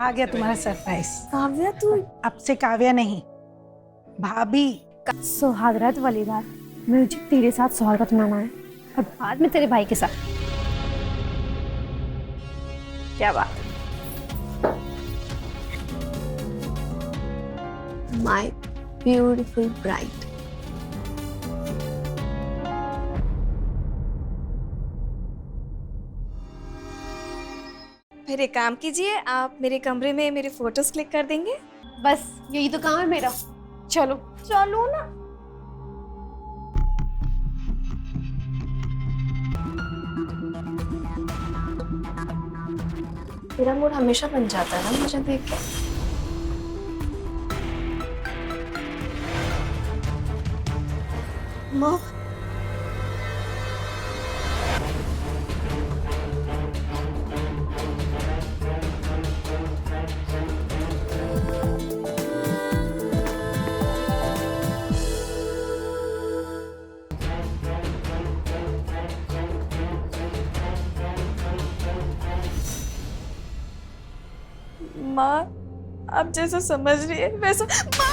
आ गया तुम्हारा सरप्राइज। काव्या तू अब से काव्या नहीं, भाभी। सुहागरात वाली रात मुझे तेरे साथ सुहागरात मनाना है और बाद में तेरे भाई के साथ। क्या बात। My beautiful bride. फिर एक काम कीजिए, आप मेरे कमरे में मेरे फोटोज क्लिक कर देंगे। बस यही तो काम है मेरा। चलो चलो ना। तेरा मूड हमेशा बन जाता है ना मुझे देख के। माँ माँ आप जैसा समझ रही है वैसा। माँ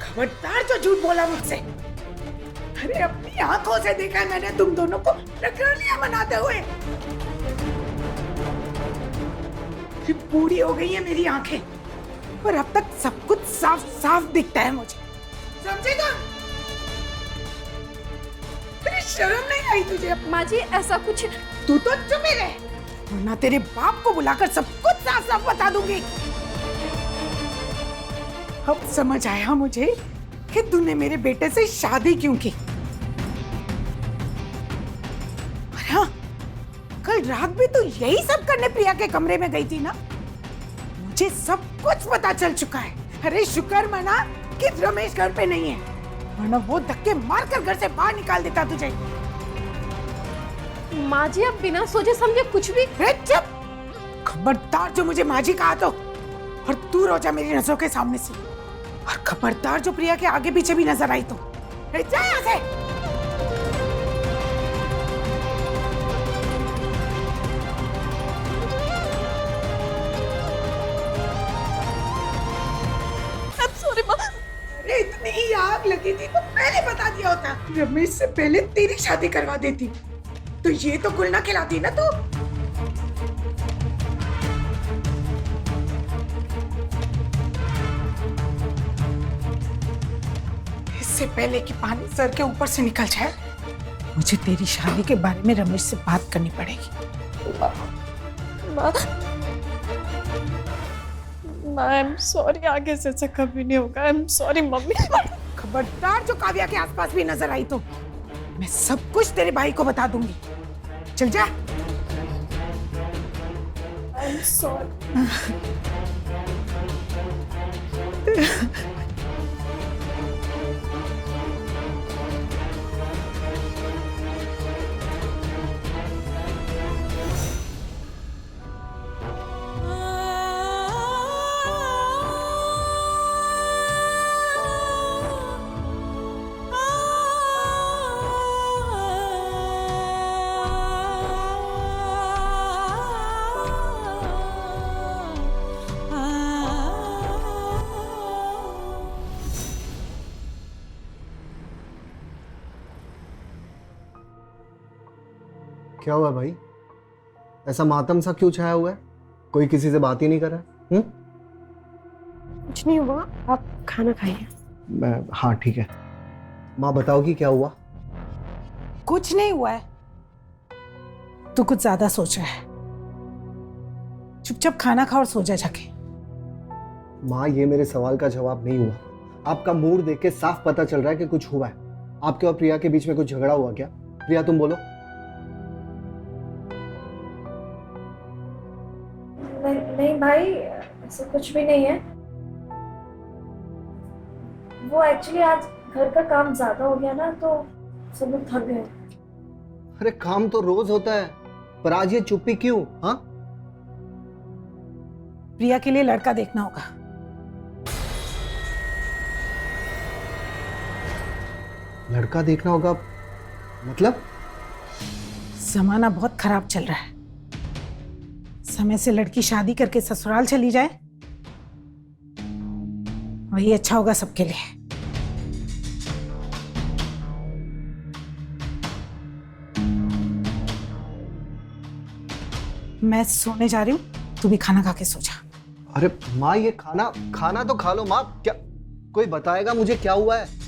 खबरदार जो झूठ बोला मुझसे। अरे अपनी आंखों से देखा है मैंने तुम दोनों को रंगोलियां मनाते हुए। अरे बूढ़ी हो गई है मेरी आंखें, पर अब तक सब कुछ साफ साफ दिखता है मुझे। समझे तुम? तेरी शर्म नहीं आई तुझे? माँ जी ऐसा कुछ। तू तो चुप ही रहे, वरना तेरे बाप को बुलाकर सब कुछ साफ साफ बता दूंगी। अब समझ आया मुझे कि तूने मेरे बेटे से शादी क्यों की। और हाँ, कल रात भी तू यही सब करने प्रिया के कमरे में गई थी ना? मुझे सब कुछ पता चल चुका है। अरे शुक्र मना कि रमेश घर पे नहीं है, वरना वो धक्के मारकर घर से बाहर निकाल देता तुझे। माँ जी आप बिना सोचे समझे कुछ भी। चुप! खबरदार जो मुझे माँ जी कहा तो, और तू रोजा मेरी नजरों के सामने से। और खबरदार जो प्रिया के आगे पीछे भी नजर आई तो। जा यहाँ से। सॉरी माँ। अरे इतनी ही आग लगी थी तो पहले बता दिया होता। रमेश से पहले तेरी शादी करवा देती तो ये तो गुल ना खिलाती ना तू। इससे पहले कि पानी सर के ऊपर से निकल जाए, मुझे तेरी शादी के बारे में रमेश से बात करनी पड़ेगी। माँ आई एम सॉरी, आगे से ऐसा कभी नहीं होगा। I am sorry mummy. खबरदार जो काव्या के आसपास भी नजर आई तो मैं सब कुछ तेरे भाई को बता दूंगी। चल जा। I am sorry. क्या हुआ भाई? ऐसा मातम सा क्यों छाया हुआ है? कोई किसी से बात ही नहीं कर रहा? कुछ नहीं हुआ, आप खाना खाइए। हाँ ठीक है। माँ बताओ कि क्या हुआ? कुछ नहीं हुआ है। तू कुछ ज्यादा सोच रहा है। चुपचाप खाना खा और सो जा जाके। माँ ये मेरे सवाल का जवाब नहीं हुआ। आपका मूड देख के साफ पता चल रहा है कि कुछ हुआ है। आपके और प्रिया के बीच में कुछ झगड़ा हुआ क्या? प्रिया तुम बोलो। नहीं भाई, ऐसा कुछ भी नहीं है। वो एक्चुअली आज घर का काम ज्यादा हो गया ना, तो सब लोग थक गए। अरे काम तो रोज होता है, पर आज ये चुप्पी क्यों? हाँ प्रिया के लिए लड़का देखना होगा। लड़का देखना होगा मतलब? जमाना बहुत खराब चल रहा है। समय से लड़की शादी करके ससुराल चली जाए, वही अच्छा होगा सबके लिए। मैं सोने जा रही हूँ, तू भी खाना खा के सो जा। अरे माँ, ये खाना तो खा लो माँ। क्या कोई बताएगा मुझे क्या हुआ है?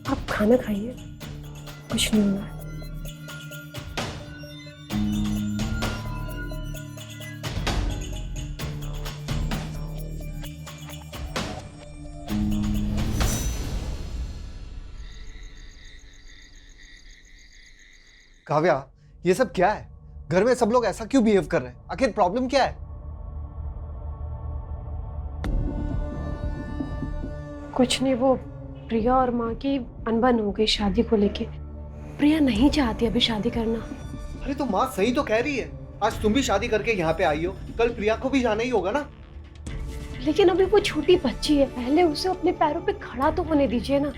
आप खाना खाइए, कुछ नहीं हुआ। काव्या, ये सब क्या है? घर में सब लोग ऐसा क्यों बिहेव कर रहे हैं? आखिर प्रॉब्लम क्या है? कुछ नहीं, वो प्रिया और माँ की अनबन हो गई शादी को लेके। प्रिया नहीं चाहती अभी शादी करना। अरे तो माँ सही तो कह रही है। आज तुम भी शादी करके यहाँ पे आई हो, कल प्रिया को भी जाना ही होगा ना। लेकिन अभी वो छोटी बच्ची है, पहले उसे अपने पैरों पे खड़ा तो होने दीजिए ना।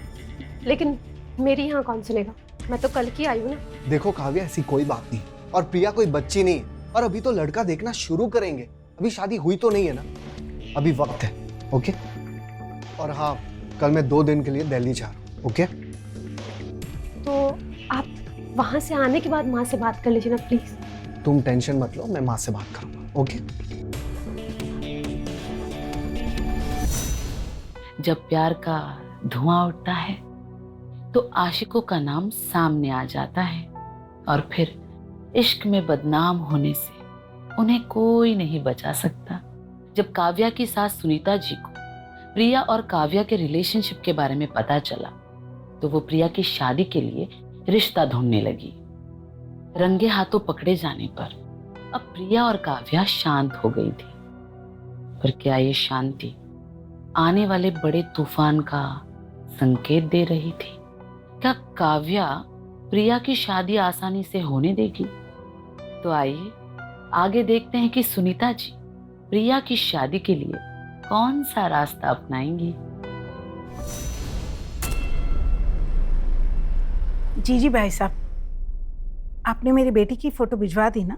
लेकिन मेरी यहाँ कौन सुनेगा, मैं तो कल की आई हूँ ना। देखो काव्या, ऐसी कोई बात नहीं, और प्रिया कोई बच्ची नहीं है, और अभी तो लड़का देखना शुरू करेंगे, अभी शादी हुई तो नहीं है ना, अभी वक्त है। ओके? और हाँ, कल मैं 2 दिन के लिए दिल्ली जा रहा हूँ। ओके? तो आप वहां से आने के बाद माँ से बात कर लीजिए ना प्लीज। तुम टेंशन मत लो, मैं माँ से बात करूंगा। ओके? जब प्यार का धुआं उठता है तो आशिकों का नाम सामने आ जाता है, और फिर इश्क में बदनाम होने से उन्हें कोई नहीं बचा सकता। जब काव्या की सास सुनीता जी को प्रिया और काव्या के रिलेशनशिप के बारे में पता चला तो वो प्रिया की शादी के लिए रिश्ता ढूंढने लगी। रंगे हाथों पकड़े जाने पर अब प्रिया और काव्या शांत हो गई थी। पर क्या ये शांति आने वाले बड़े तूफान का संकेत दे रही थी? क्या काव्या प्रिया की शादी आसानी से होने देगी? तो आइए आगे देखते हैं कि सुनीता जी प्रिया की शादी के लिए कौन सा रास्ता अपनाएंगी। जी भाई साहब, आपने मेरी बेटी की फोटो भिजवा दी ना?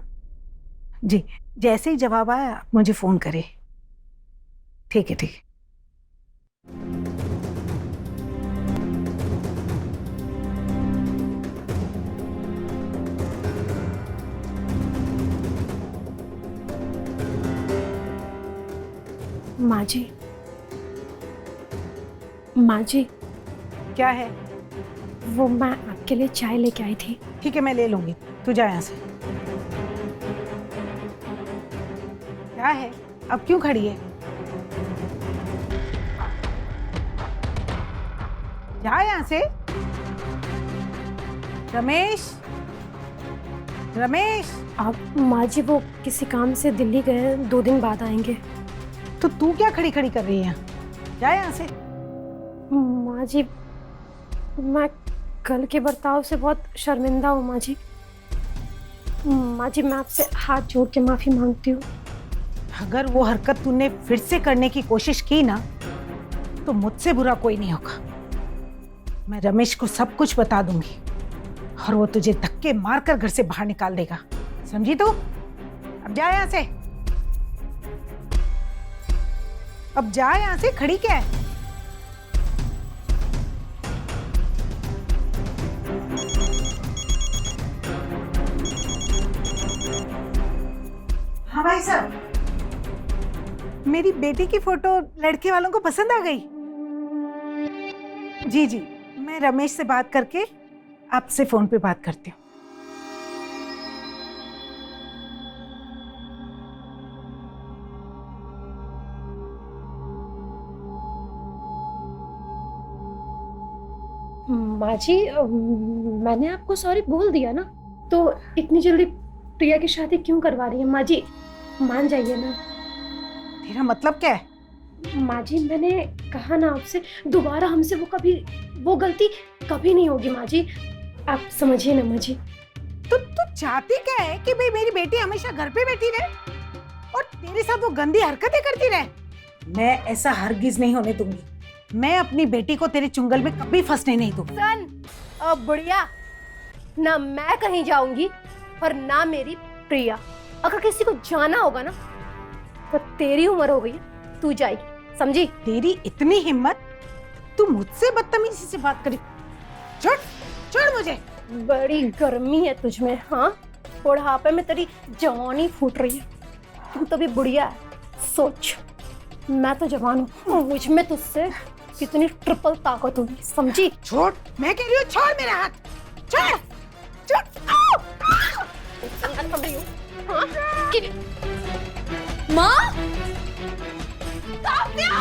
जी, जैसे ही जवाब आया आप मुझे फोन करें। ठीक है, ठीक है। माँ जी, क्या है? वो मैं आपके लिए चाय लेके आई थी। ठीक है, मैं ले लूंगी, तू जा यहाँ से। क्या है? अब क्यों खड़ी है? जा यहाँ से। रमेश, रमेश। आप माँ जी, वो किसी काम से दिल्ली गए हैं, 2 दिन बाद आएंगे। तो तू क्या खड़ी खड़ी कर रही है? जा यहाँ से। माँ जी, मैं कल के बर्ताव से बहुत शर्मिंदा हूँ माँ जी। माँ जी, मैं आपसे हाथ जोड़ के माफी मांगती हूँ। अगर वो हरकत तूने फिर से करने की कोशिश की ना, तो मुझसे बुरा कोई नहीं होगा। मैं रमेश को सब कुछ बता दूंगी और वो तुझे धक्के मारकर घर से बाहर निकाल देगा, समझी तू? अब जा यहाँ से। अब जा यहाँ से, खड़ी क्या है? हाँ भाई साहब, मेरी बेटी की फोटो लड़के वालों को पसंद आ गई। जी जी, मैं रमेश से बात करके आपसे फोन पे बात करती हूँ। माँ जी, मैंने आपको सॉरी बोल दिया ना, तो इतनी जल्दी प्रिया की शादी क्यों करवा रही है? माँ जी मान जाइए ना। तेरा मतलब क्या है? माँ जी, मैंने कहा ना आपसे, दोबारा हमसे वो गलती कभी नहीं होगी माँ जी, आप समझिए ना माँ जी। तू चाहती क्या है कि भाई मेरी बेटी हमेशा घर पे बैठी रहे और तेरे साथ वो गंदी हरकतें करती रहे? मैं ऐसा हरगिज नहीं होने दूंगी। मैं अपनी बेटी को तेरे चुंगल में कभी फंसने नहीं दूंगी। सन, अब बढ़िया, ना मैं कहीं जाऊंगी और ना मेरी प्रिया। अगर किसी को जाना होगा ना तो तेरी उम्र हो गई है, तू जाएगी, समझी? तेरी इतनी हिम्मत, तू मुझसे बदतमीजी से बात करी? छोड़ छोड़ मुझे। बड़ी गर्मी है तुझमें, हाँ? बुढ़ापे में तेरी जवानी फूट रही है, तू तो भी बुढ़िया है। सोच, मैं तो जवान हूँ, मुझ में तुझसे कितनी ट्रिपल ताकत होगी, समझी? छोड़, मैं कह रही हूँ छोड़ मेरा हाथ, छोड़ छोड़। आओ! समझ रही हूँ, हाँ? कि माँ, काव्या,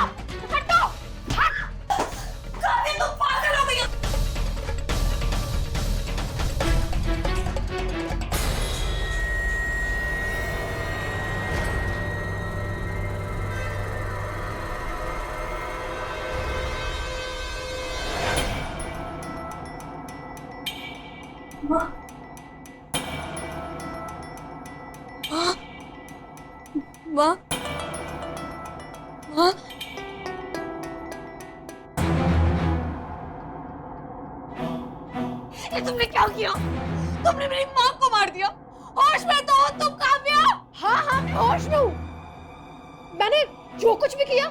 हटो! काव्या तुम पागल हो गई हो। माँ, माँ, माँ, ये तुमने क्या किया? तुमने मेरी माँ को मार दिया। होश में तो हो तुम, काव्या? हाँ हाँ, मैं होश में हूँ। मैंने जो कुछ भी किया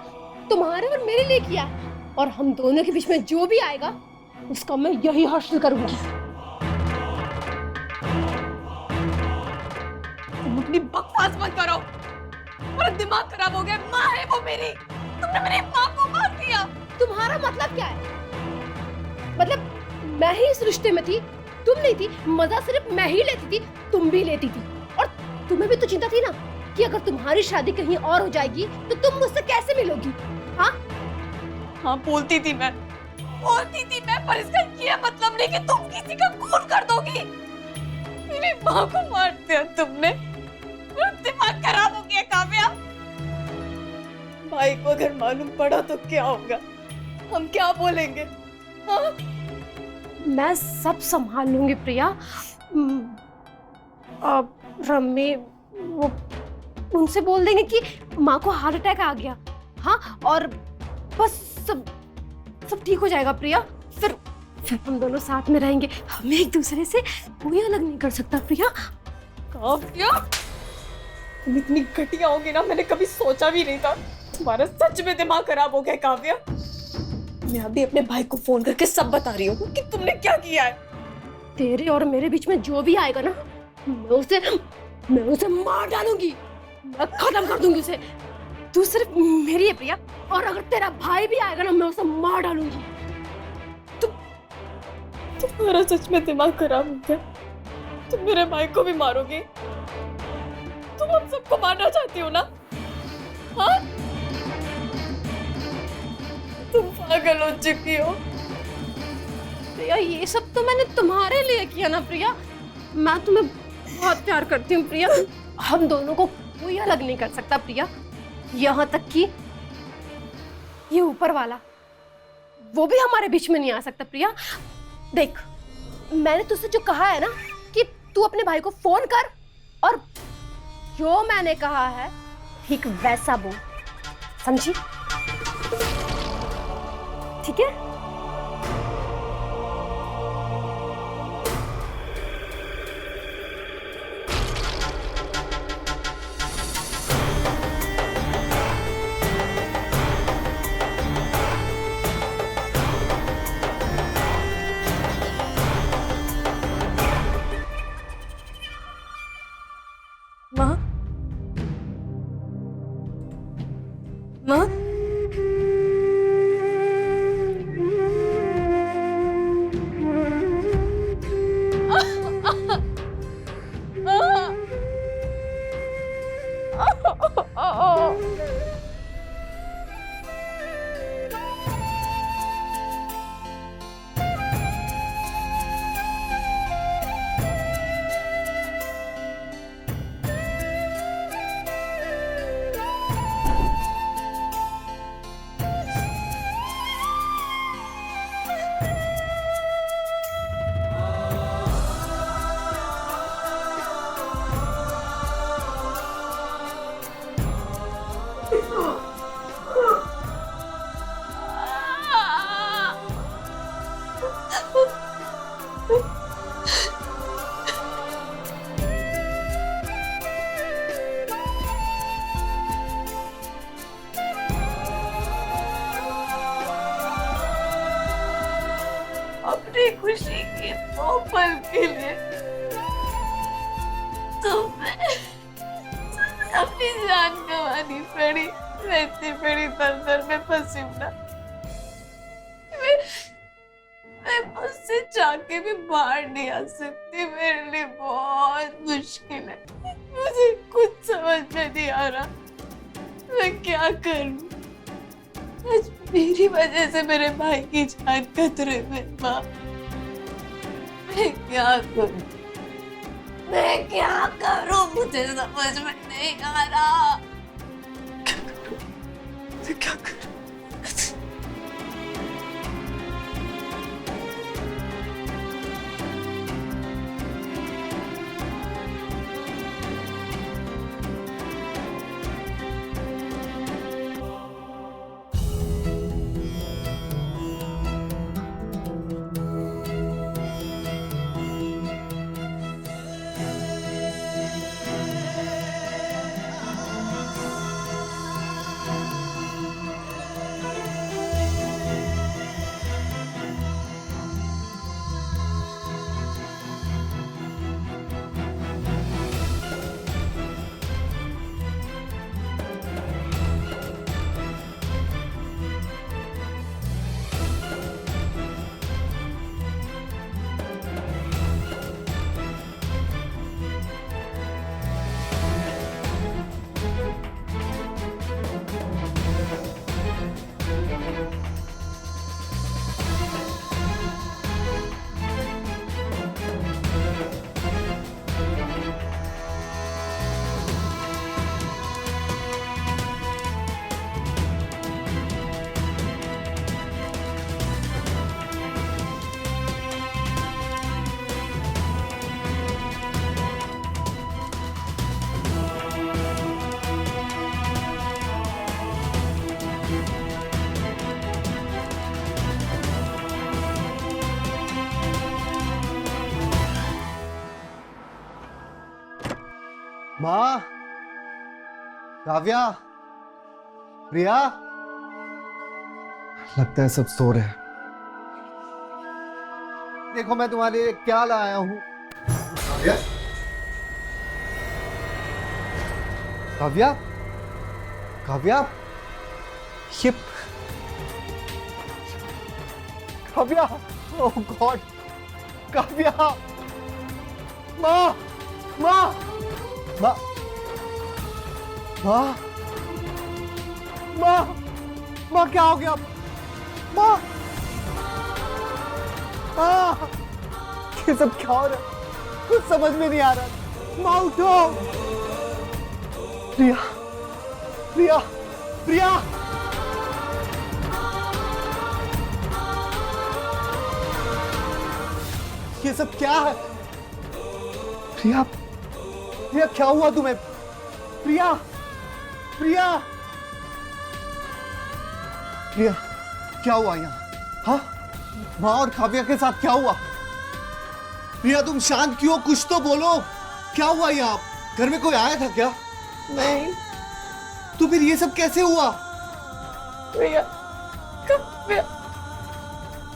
तुम्हारे और मेरे लिए किया है, और हम दोनों के बीच में जो भी आएगा उसका मैं यही हासिल करूंगी। तुम अपनी बकवास मत करो, मेरा दिमाग खराब हो गया। माँ है वो मेरी, तुमने मेरी माँ को मार दिया। तुम्हारा मतलब क्या है? मतलब मैं ही इस रिश्ते में थी, तुम नहीं थी। मजा सिर्फ मैं ही लेती थी, तुम भी लेती थी। और तुम्हें भी तो चिंता थी ना कि अगर तुम्हारी शादी कहीं और हो जाएगी तो तुम मुझसे कैसे मिलोगी? हाँ हाँ, बोलती थी मैं, पर इसका ये मतलब नहीं कि तुम किसी का खून कर दोगी। मेरी माँ को मार दिया तुमने, मेरा दिमाग खराब हो गया। काव्या, भाई को अगर मालूम पड़ा तो क्या होगा? हम क्या बोलेंगे? हाँ? मैं सब संभाल लूंगी प्रिया। अब रम्मी, वो उनसे बोल देंगे कि माँ को हार्ट अटैक आ गया, हाँ? और बस सब ठीक हो जाएगा प्रिया। फिर हम दोनों साथ में रहेंगे, हमें एक दूसरे से कोई अलग नहीं कर सकता प्रिया। काव्या, तुम इतनी घटिया होगी ना, मैंने कभी सोचा भी नहीं था। तुम्हारा सच में दिमाग खराब हो गया काव्या। मैं अभी अपने भाई को फोन करके सब बता रही हूँ कि तुमने क्या किया है। तेरे और मेरे बीच में जो भी आएगा ना, मैं उसे मार डालूंगी, मैं खत्म कर दूंगी उसे। तू सिर्फ मेरी है प्रिया, और अगर तेरा भाई भी आएगा ना, मैं उसे मार डालूंगी। तुम्हारा सच में दिमाग खराब हो गया। तुम मेरे भाई को भी मारोगे? तुम हम सबको मारना चाहती हो ना? हाँ? तुम पागल हो चुकी हो। प्रिया, ये सब तो मैंने तुम्हारे लिए किया ना प्रिया। मैं तुम्हें बहुत प्यार करती हूँ प्रिया। हम दोनों को कोई अलग नहीं कर सकता प्रिया, यहाँ तक कि ये ऊपर वाला, वो भी हमारे बीच में नहीं आ सकता प्रिया। देख, मैंने तुझसे जो कहा है ना कि तू अपने भाई को फोन कर, और जो मैंने कहा है ठीक वैसा बोल, समझी? ठीक है? माँ, माँ, अपनी खुशी के 2 पल के लिए तुम्हें अपनी जान गंवानी पड़ी। मैं इतनी बड़ी दलदल में फंसी हूँ ना, मैं मुझसे जाके भी बाहर नहीं आ सकती। मेरे लिए बहुत मुश्किल है, मुझे कुछ समझ में नहीं आ रहा मैं क्या करूं। आज मेरी वजह से मेरे भाई की जान खतरे में। माँ, मैं क्या करूं, मैं क्या करूं, मुझे समझ में नहीं आ रहा। क्या करूं? माँ, काव्या, प्रिया, लगता है सब सो रहे हैं। देखो मैं तुम्हारे लिए क्या लाया हूं। काव्या, काव्या, काव्या, ये काव्या, ओह गॉड, काव्या, माँ, माँ, माँ, माँ, माँ, माँ क्या हो गया? माँ, माँ, ये सब क्या हो रहा है? कुछ समझ में नहीं आ रहा। माँ उठो। प्रिया, प्रिया, प्रिया, ये सब क्या है? प्रिया, प्रिया क्या हुआ तुम्हें? प्रिया, प्रिया, प्रिया क्या हुआ यहाँ? हाँ, माँ और काव्या के साथ क्या हुआ? प्रिया तुम शांत क्यों? कुछ तो बोलो, क्या हुआ यहाँ? घर में कोई आया था क्या? नहीं। तो फिर ये सब कैसे हुआ? प्रिया, काव्या,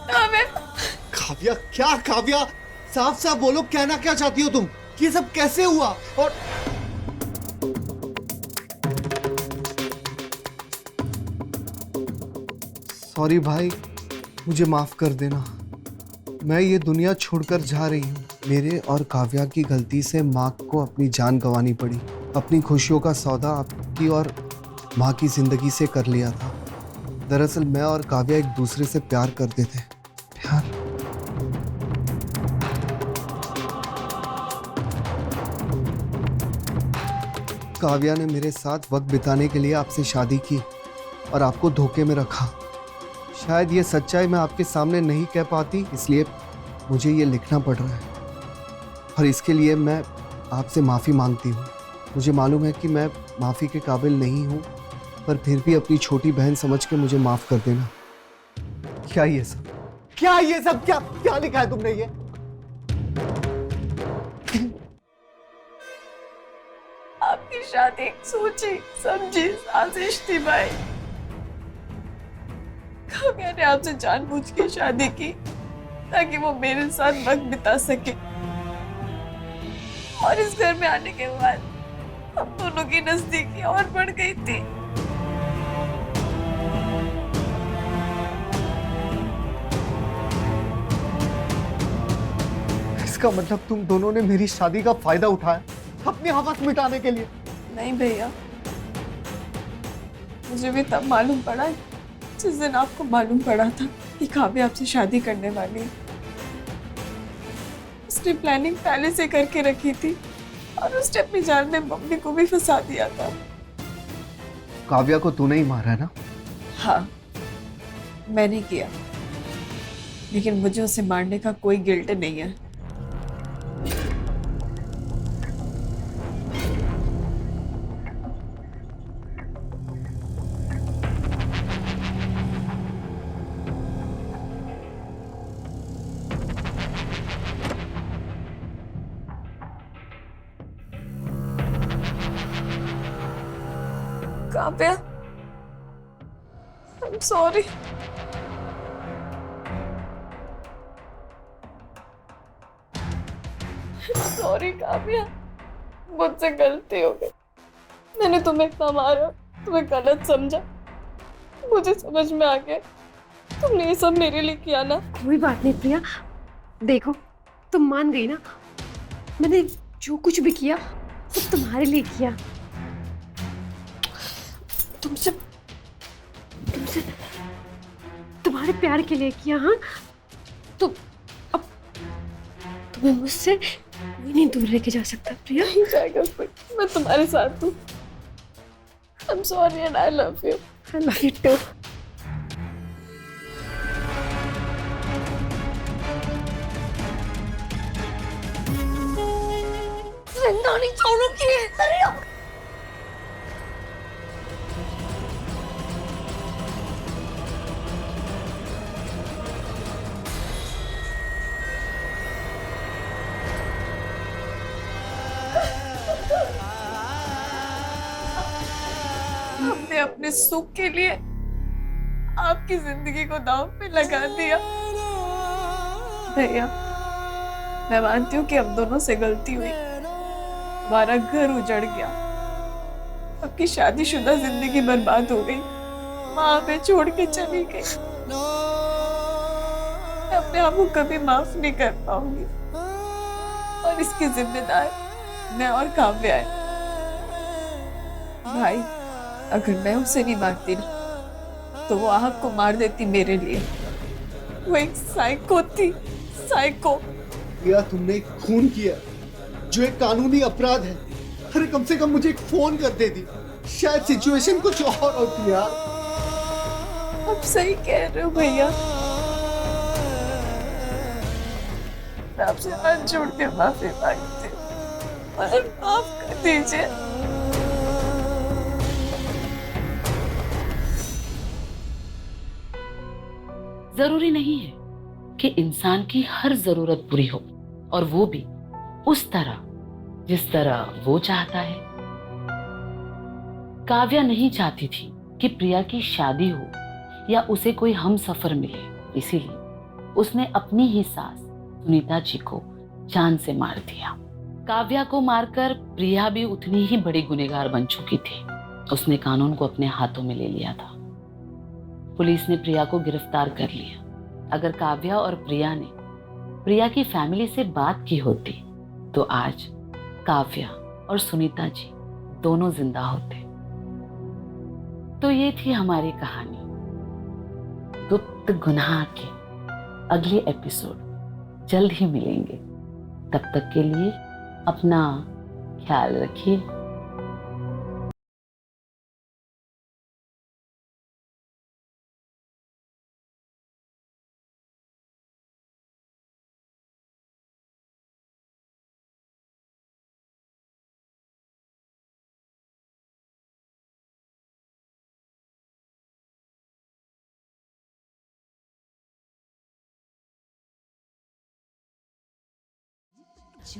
काव्या, काव्या क्या? काव्या साफ साफ बोलो, कहना क्या चाहती हो तुम? ये सब कैसे हुआ? और सॉरी भाई, मुझे माफ कर देना। मैं ये दुनिया छोड़कर जा रही हूँ। मेरे और काव्या की गलती से माँ को अपनी जान गंवानी पड़ी। अपनी खुशियों का सौदा आपकी और माँ की जिंदगी से कर लिया था। दरअसल मैं और काव्या एक दूसरे से प्यार करते थे। प्यार? काव्या ने मेरे साथ वक्त बिताने के लिए आपसे शादी की और आपको धोखे में रखा। शायद ये सच्चाई मैं आपके सामने नहीं कह पाती, इसलिए मुझे ये लिखना पड़ रहा है और इसके लिए मैं आपसे माफ़ी मांगती हूँ। मुझे मालूम है कि मैं माफ़ी के काबिल नहीं हूँ, पर फिर भी अपनी छोटी बहन समझ के मुझे माफ़ कर देना। क्या ये सब? क्या ये सब? क्या क्या लिखा है तुमने ये? आपकी शादी एक सोची समझी साजिश थी भाई। काव्या ने आपसे जानबूझ के शादी की ताकि वो मेरे साथ वक्त बिता सके। और इस घर में आने के बाद हम दोनों की नजदीकी और बढ़ गई थी। इसका मतलब तुम दोनों ने मेरी शादी का फायदा उठाया अपनी हवस मिटाने के लिए। नहीं भैया, मुझे भी तब मालूम पड़ा जिस दिन आपको मालूम पड़ा था कि काव्या आपसे शादी करने वाली है। उसने प्लानिंग पहले से करके रखी थी और उसने अपनी जाल में मम्मी को भी फंसा दिया था। काव्या को तूने ही मारा है ना? हाँ, मैंने किया, लेकिन मुझे उसे मारने का कोई गिल्ट नहीं है। Kavya, I'm sorry. Sorry Kavya, मुझसे गलती हो गई। मैंने तुम्हें इतना मारा, तुम्हें गलत समझा। मुझे समझ में आ गया तुमने ये सब मेरे लिए किया ना। कोई बात नहीं प्रिया, देखो तुम मान गई ना, मैंने जो कुछ भी किया सब तुम्हारे लिए किया। तुमसे तुम्हारे प्यार के लिए किया। हाँ, तो अब तुम्हें मुझसे कोई नहीं दूर लेके जा सकता प्रिया। नहीं जाएगा कोई, मैं तुम्हारे साथ हूँ। I'm sorry and I love you. I love you too. जिंदा नहीं छोड़ूंगी। हमने अपने सुख के लिए आपकी जिंदगी को दांव पे लगा दिया। भैया, मैं मानती हूँ कि हम दोनों से गलती हुई, हमारा घर उजड़ गया, आपकी शादीशुदा जिंदगी बर्बाद हो गई, माँ हमें छोड़ के चली गई। मैं अपने आप को कभी माफ नहीं कर पाऊंगी और इसकी जिम्मेदार मैं और काव्या है। भाई, अगर मैं उसे नहीं मारती ना तो वो आपको मार देती मेरे लिए। वो एक साइको थी, साइको। या तुमने एक खून किया जो एक कानूनी अपराध है। अरे कम से कम मुझे एक फोन कर देती, शायद सिचुएशन कुछ और होती यार। आप सही कह रहे हो भैया, मैं आपसे हाथ जोड़ के माफी मांगती हूँ और माफ कर दीजिए। जरूरी नहीं है कि इंसान की हर जरूरत पूरी हो, और वो भी उस तरह जिस तरह वो चाहता है। काव्या नहीं चाहती थी कि प्रिया की शादी हो या उसे कोई हम सफर मिले, इसीलिए उसने अपनी ही सास सुनीता जी को जान से मार दिया। काव्या को मारकर प्रिया भी उतनी ही बड़ी गुनहगार बन चुकी थी। उसने कानून को अपने हाथों में ले लिया था। पुलिस ने प्रिया को गिरफ्तार कर लिया। अगर काव्या और प्रिया ने प्रिया की फैमिली से बात की होती तो आज काव्या और सुनीता जी दोनों जिंदा होते। तो ये थी हमारी कहानी गुप्त गुनाह के। अगले एपिसोड जल्द ही मिलेंगे। तब तक के लिए अपना ख्याल रखिए।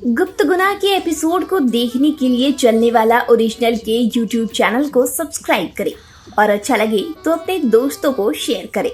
गुप्त गुनाह के एपिसोड को देखने के लिए चलने वाला ओरिजिनल के YouTube चैनल को सब्सक्राइब करें और अच्छा लगे तो अपने दोस्तों को शेयर करें।